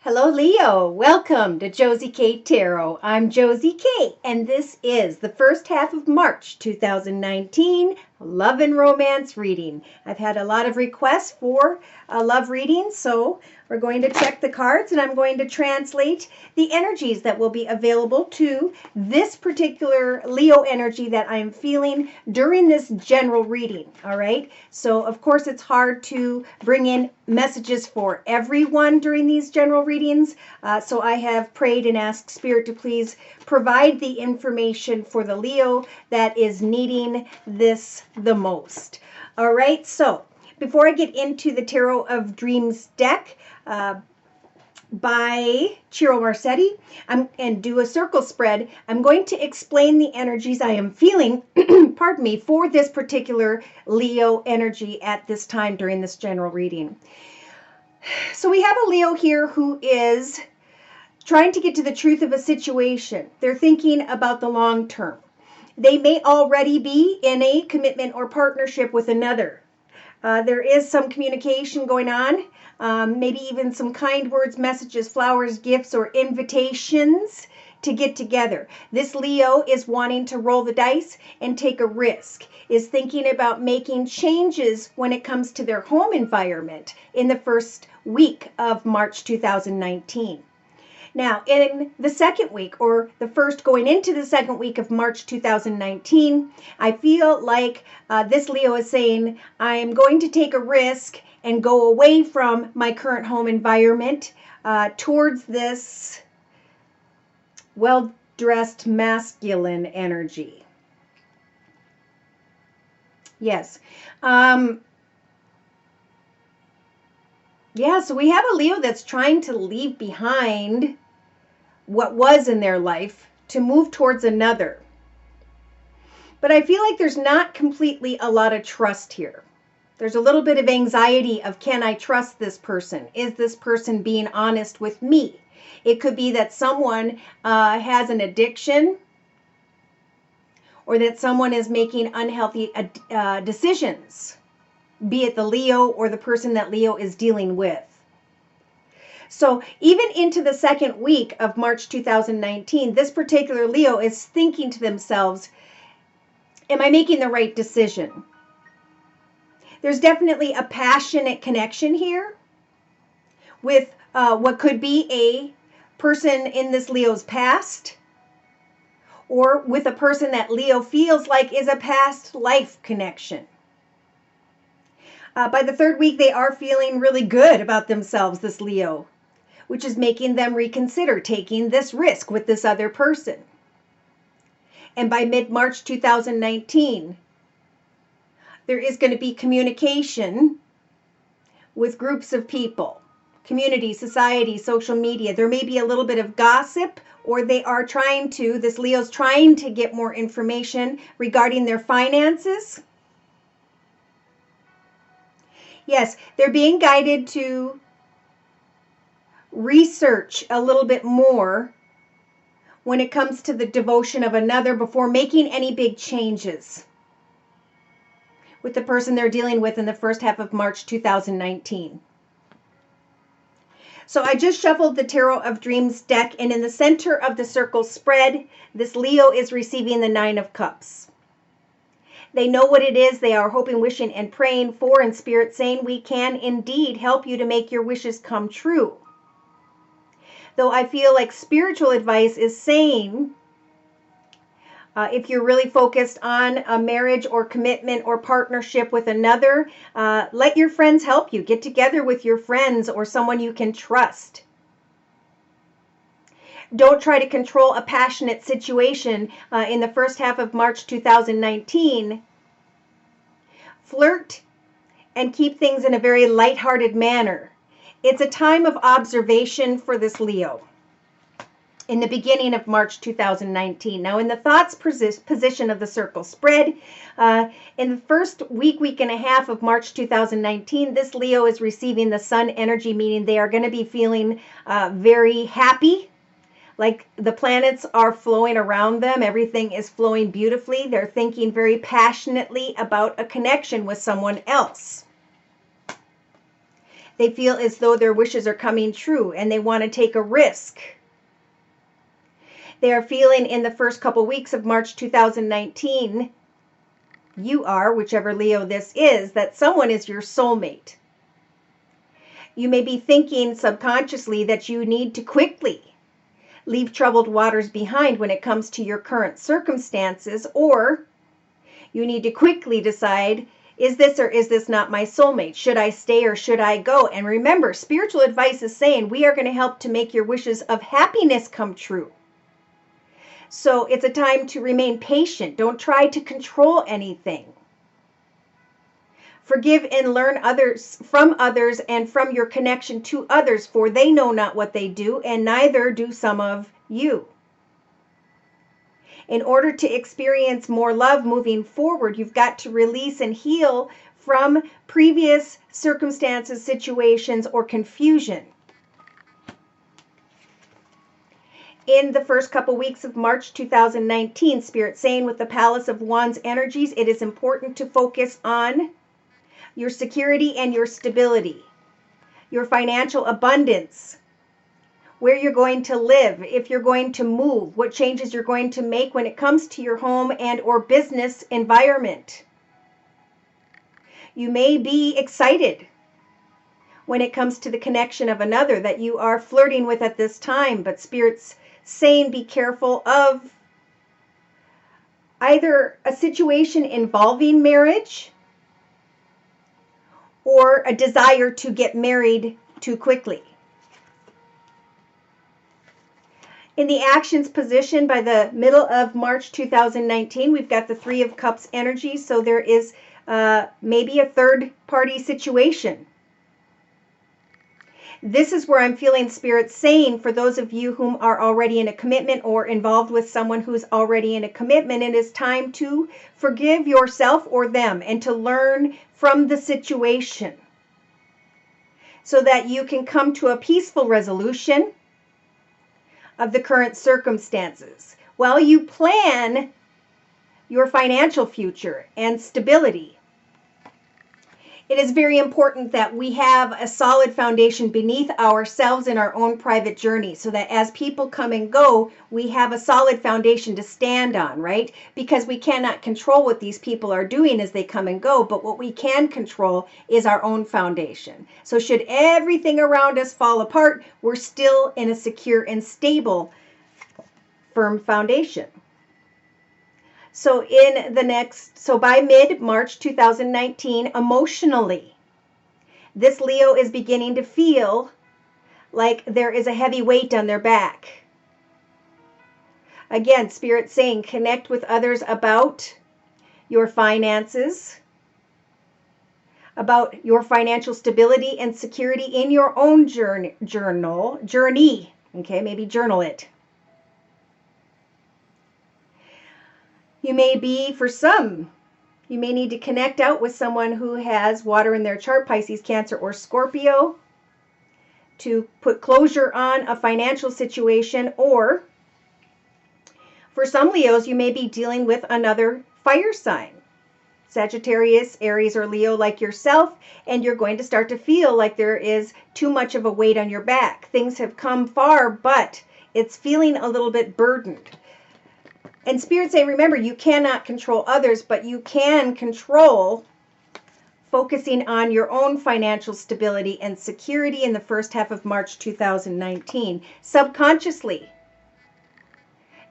Hello, Leo. Welcome to Josie K Tarot. I'm Josie K, and this is the first half of March 2019 love and romance reading. I've had a lot of requests for a love reading, so we're going to check the cards and I'm going to translate the energies that will be available to this particular Leo energy that I'm feeling during this general reading. All right. So, of course, it's hard to bring in messages for everyone during these general readings. So I have prayed and asked Spirit to please provide the information for the Leo that is needing this the most. All right. So before I get into the Tarot of Dreams deck, by Ciro Marsetti, and do a circle spread, I'm going to explain the energies I am feeling, pardon me, for this particular Leo energy at this time during this general reading. So we have a Leo here who is trying to get to the truth of a situation. They're thinking about the long term. They may already be in a commitment or partnership with another. There is some communication going on, maybe even some kind words, messages, flowers, gifts, or invitations to get together. This Leo is wanting to roll the dice and take a risk, is thinking about making changes when it comes to their home environment in the first week of March 2019. Now, in the second week, or the first going into the second week of March 2019, I feel like this Leo is saying, I'm going to take a risk and go away from my current home environment towards this well-dressed masculine energy. Yes. So we have a Leo that's trying to leave behind what was in their life to move towards another. But I feel like there's not completely a lot of trust here. There's a little bit of anxiety of, can I trust this person? Is this person being honest with me? It could be that someone has an addiction, or that someone is making unhealthy decisions, be it the Leo or the person that Leo is dealing with. So even into the second week of March 2019, this particular Leo is thinking to themselves, am I making the right decision? There's definitely a passionate connection here with what could be a person in this Leo's past, or with a person that Leo feels like is a past life connection. By the third week, they are feeling really good about themselves, this Leo, which is making them reconsider taking this risk with this other person. And by mid-March 2019, there is going to be communication with groups of people, community, society, social media. There may be a little bit of gossip, or this Leo's trying to get more information regarding their finances. Yes, they're being guided to research a little bit more when it comes to the devotion of another before making any big changes with the person they're dealing with in the first half of March 2019. So I just shuffled the Tarot of Dreams deck, and in the center of the circle spread, this Leo is receiving the Nine of Cups. They know what it is they are hoping, wishing, and praying for, and Spirit saying, we can indeed help you to make your wishes come true. Though I feel like spiritual advice is saying, if you're really focused on a marriage or commitment or partnership with another, let your friends help you. Get together with your friends or someone you can trust. Don't try to control a passionate situation in the first half of March 2019. Flirt and keep things in a very lighthearted manner. It's a time of observation for this Leo in the beginning of March 2019. Now, in the thoughts position of the circle spread, in the first week and a half of March 2019, this Leo is receiving the Sun energy, meaning they are going to be feeling very happy, like the planets are flowing around them. Everything is flowing beautifully. They're thinking very passionately about a connection with someone else. They feel as though their wishes are coming true and they want to take a risk. They are feeling in the first couple weeks of March 2019, you are, whichever Leo this is, that someone is your soulmate. You may be thinking subconsciously that you need to quickly leave troubled waters behind when it comes to your current circumstances, or you need to quickly decide, is this or is this not my soulmate? Should I stay or should I go? And remember, spiritual advice is saying we are going to help to make your wishes of happiness come true. So it's a time to remain patient. Don't try to control anything. Forgive and learn others and from your connection to others, for they know not what they do, and neither do some of you. In order to experience more love moving forward, you've got to release and heal from previous circumstances, situations, or confusion. In the first couple weeks of March 2019, Spirit saying with the Palace of Wands energies, it is important to focus on your security and your stability, your financial abundance, where you're going to live, if you're going to move, what changes you're going to make when it comes to your home and or business environment. You may be excited when it comes to the connection of another that you are flirting with at this time, but Spirit's saying be careful of either a situation involving marriage or a desire to get married too quickly. In the actions position by the middle of March 2019, we've got the Three of Cups energy, so there is maybe a third party situation. This is where I'm feeling Spirit saying for those of you whom are already in a commitment or involved with someone who's already in a commitment, it is time to forgive yourself or them and to learn from the situation so that you can come to a peaceful resolution of the current circumstances while you plan your financial future and stability. It is very important that we have a solid foundation beneath ourselves in our own private journey so that as people come and go, we have a solid foundation to stand on, right? Because we cannot control what these people are doing as they come and go, but what we can control is our own foundation. So should everything around us fall apart, we're still in a secure and stable, firm foundation. So by mid-March 2019, emotionally, this Leo is beginning to feel like there is a heavy weight on their back. Again, Spirit saying connect with others about your finances, about your financial stability and security in your own journey. Okay, maybe journal it. You may be, for some, you may need to connect out with someone who has water in their chart, Pisces, Cancer, or Scorpio, to put closure on a financial situation, or for some Leos, you may be dealing with another fire sign, Sagittarius, Aries, or Leo like yourself, and you're going to start to feel like there is too much of a weight on your back. Things have come far, but it's feeling a little bit burdened. And Spirit saying, remember, you cannot control others, but you can control focusing on your own financial stability and security in the first half of March 2019. Subconsciously,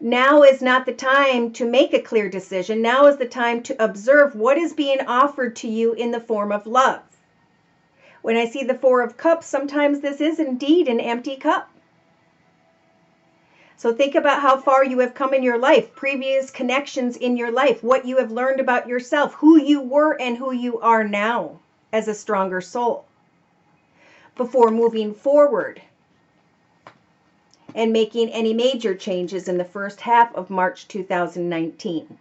now is not the time to make a clear decision. Now is the time to observe what is being offered to you in the form of love. When I see the Four of Cups, sometimes this is indeed an empty cup. So think about how far you have come in your life, previous connections in your life, what you have learned about yourself, who you were and who you are now as a stronger soul before moving forward and making any major changes in the first half of March 2019.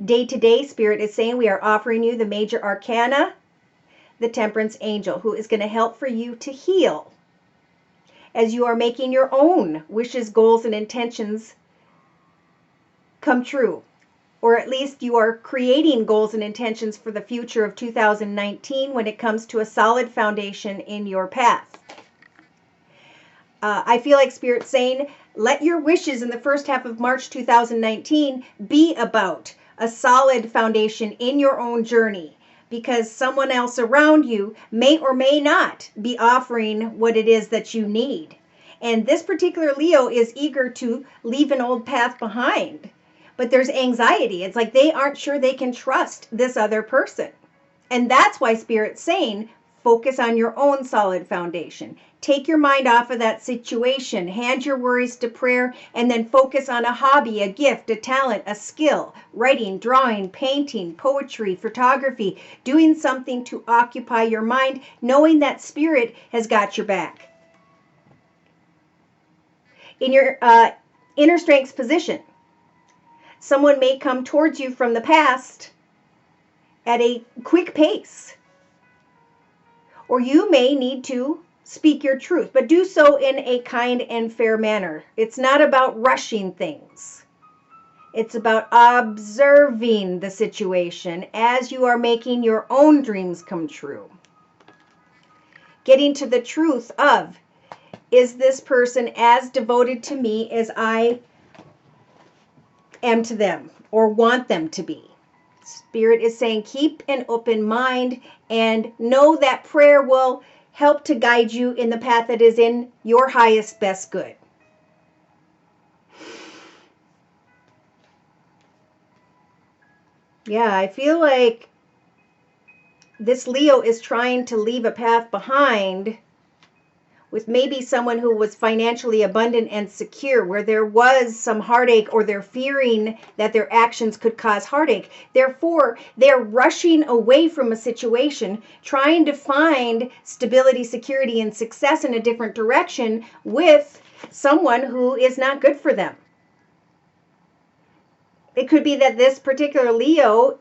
Day to day, Spirit is saying we are offering you the major arcana, the Temperance Angel, who is going to help for you to heal as you are making your own wishes, goals, and intentions come true or at least you are creating goals and intentions for the future of 2019 when it comes to a solid foundation in your path. I feel like Spirit's saying, let your wishes in the first half of March 2019 be about a solid foundation in your own journey, because someone else around you may or may not be offering what it is that you need. And this particular Leo is eager to leave an old path behind, but there's anxiety. It's like they aren't sure they can trust this other person. And that's why Spirit's saying, focus on your own solid foundation. Take your mind off of that situation, hand your worries to prayer, and then focus on a hobby, a gift, a talent, a skill, writing, drawing, painting, poetry, photography, doing something to occupy your mind, knowing that Spirit has got your back. In your inner strengths position, someone may come towards you from the past at a quick pace, or you may need to speak your truth, but do so in a kind and fair manner. It's not about rushing things. It's about observing the situation as you are making your own dreams come true. Getting to the truth of, is this person as devoted to me as I am to them or want them to be? Spirit is saying, keep an open mind and know that prayer will help to guide you in the path that is in your highest, best good. Yeah, I feel like this Leo is trying to leave a path behind with maybe someone who was financially abundant and secure, where there was some heartache, or they're fearing that their actions could cause heartache. Therefore, they're rushing away from a situation, trying to find stability, security, and success in a different direction with someone who is not good for them. It could be that this particular Leo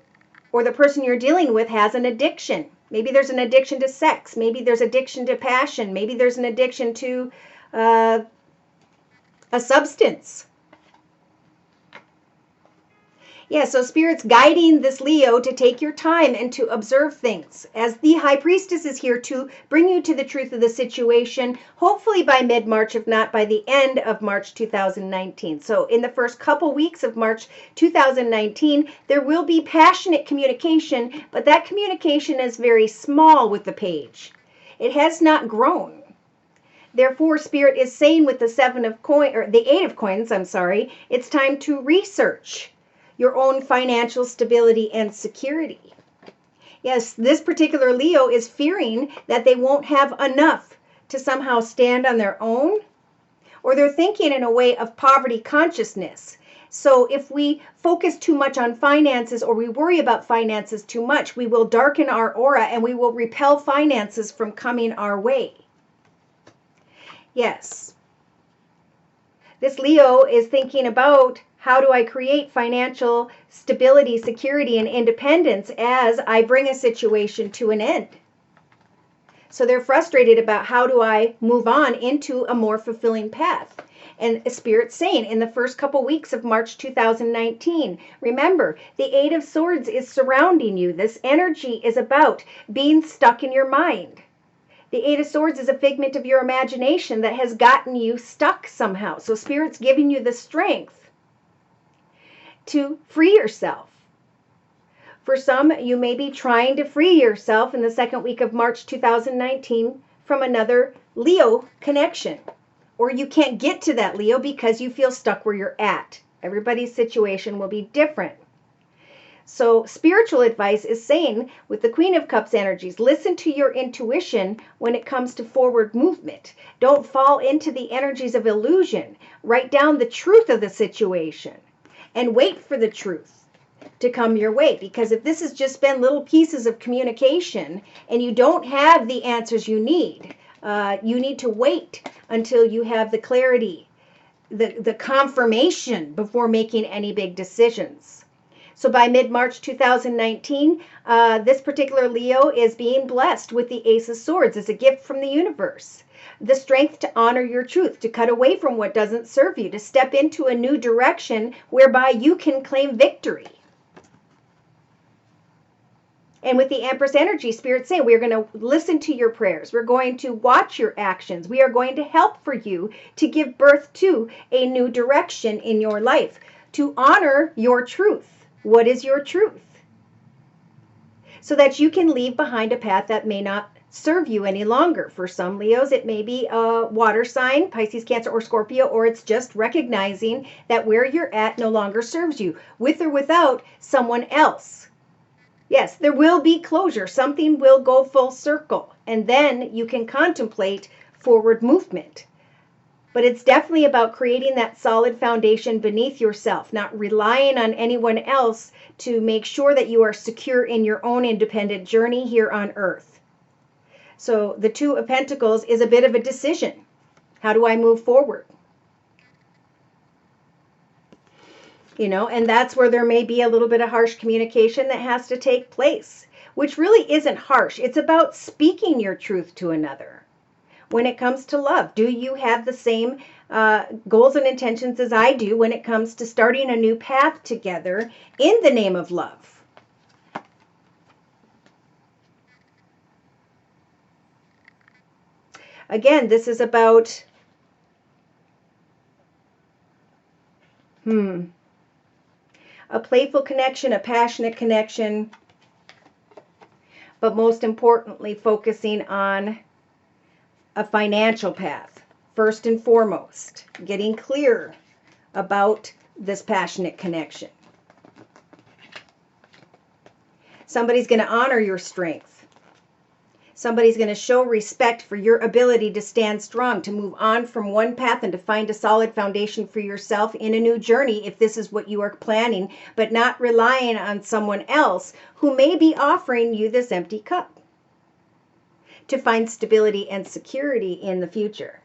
or the person you're dealing with has an addiction. Maybe there's an addiction to sex. Maybe there's addiction to passion. Maybe there's an addiction to a substance. Yeah, so Spirit's guiding this Leo to take your time and to observe things, as the High Priestess is here to bring you to the truth of the situation, hopefully by mid-March, if not by the end of March 2019. So in the first couple weeks of March 2019, there will be passionate communication, but that communication is very small with the page. It has not grown. Therefore, Spirit is saying with the the Eight of Coins, it's time to research your own financial stability and security. Yes, this particular Leo is fearing that they won't have enough to somehow stand on their own, or they're thinking in a way of poverty consciousness. So if we focus too much on finances, or we worry about finances too much, we will darken our aura and we will repel finances from coming our way. Yes. This Leo is thinking about, how do I create financial stability, security, and independence as I bring a situation to an end? So they're frustrated about, how do I move on into a more fulfilling path? And Spirit's saying, in the first couple weeks of March 2019, remember, the Eight of Swords is surrounding you. This energy is about being stuck in your mind. The Eight of Swords is a figment of your imagination that has gotten you stuck somehow. So Spirit's giving you the strength to free yourself. For some, you may be trying to free yourself in the second week of March 2019 from another Leo connection. Or you can't get to that Leo because you feel stuck where you're at. Everybody's situation will be different. So spiritual advice is saying, with the Queen of Cups energies, listen to your intuition when it comes to forward movement. Don't fall into the energies of illusion. Write down the truth of the situation and wait for the truth to come your way. Because if this has just been little pieces of communication and you don't have the answers you need to wait until you have the clarity, the confirmation before making any big decisions. So by mid-March 2019, this particular Leo is being blessed with the Ace of Swords as a gift from the universe. The strength to honor your truth, to cut away from what doesn't serve you, to step into a new direction whereby you can claim victory. And with the Empress energy, Spirit's saying we're going to listen to your prayers. We're going to watch your actions. We are going to help for you to give birth to a new direction in your life, to honor your truth. What is your truth? So that you can leave behind a path that may not serve you any longer. For some Leos, it may be a water sign, Pisces, Cancer, or Scorpio, or it's just recognizing that where you're at no longer serves you, with or without someone else. Yes, there will be closure. Something will go full circle, and then you can contemplate forward movement. But it's definitely about creating that solid foundation beneath yourself, not relying on anyone else to make sure that you are secure in your own independent journey here on Earth. So the Two of Pentacles is a bit of a decision. How do I move forward? You know, and that's where there may be a little bit of harsh communication that has to take place, which really isn't harsh. It's about speaking your truth to another. When it comes to love, do you have the same goals and intentions as I do when it comes to starting a new path together in the name of love? Again, this is about a playful connection, a passionate connection, but most importantly, focusing on a financial path. First and foremost, getting clear about this passionate connection. Somebody's going to honor your strength. Somebody's going to show respect for your ability to stand strong, to move on from one path and to find a solid foundation for yourself in a new journey if this is what you are planning, but not relying on someone else who may be offering you this empty cup to find stability and security in the future.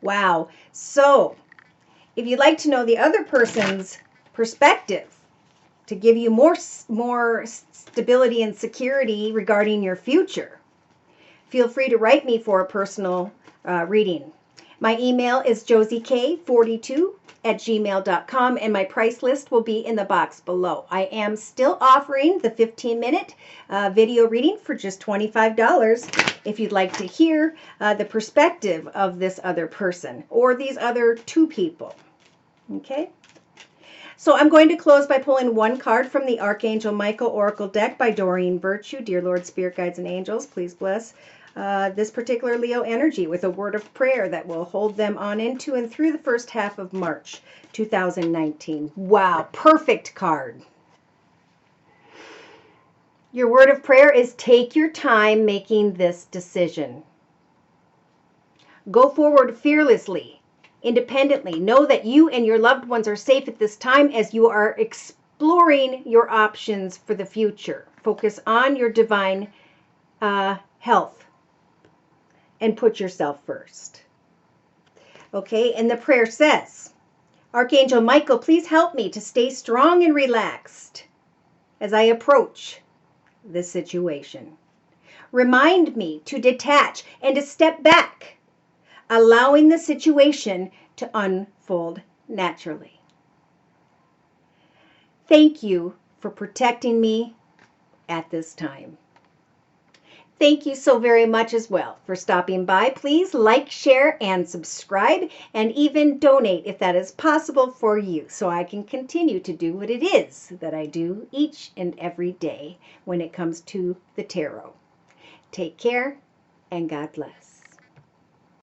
Wow. So, if you'd like to know the other person's perspective to give you more stability and security regarding your future, feel free to write me for a personal reading. My email is josiek42@gmail.com, and my price list will be in the box below. I am still offering the 15-minute video reading for just $25 if you'd like to hear the perspective of this other person or these other two people. Okay? So I'm going to close by pulling one card from the Archangel Michael Oracle deck by Doreen Virtue. Dear Lord, Spirit Guides and Angels, please bless this particular Leo energy with a word of prayer that will hold them on into and through the first half of March 2019. Wow, perfect card. Your word of prayer is take your time making this decision. Go forward fearlessly, independently. Know that you and your loved ones are safe at this time as you are exploring your options for the future. Focus on your divine health and put yourself first. Okay, and the prayer says, Archangel Michael, please help me to stay strong and relaxed as I approach this situation. Remind me to detach and to step back, allowing the situation to unfold naturally. Thank you for protecting me at this time. Thank you so very much as well for stopping by. Please like, share, and subscribe, and even donate if that is possible for you, so I can continue to do what it is that I do each and every day when it comes to the tarot. Take care, and God bless.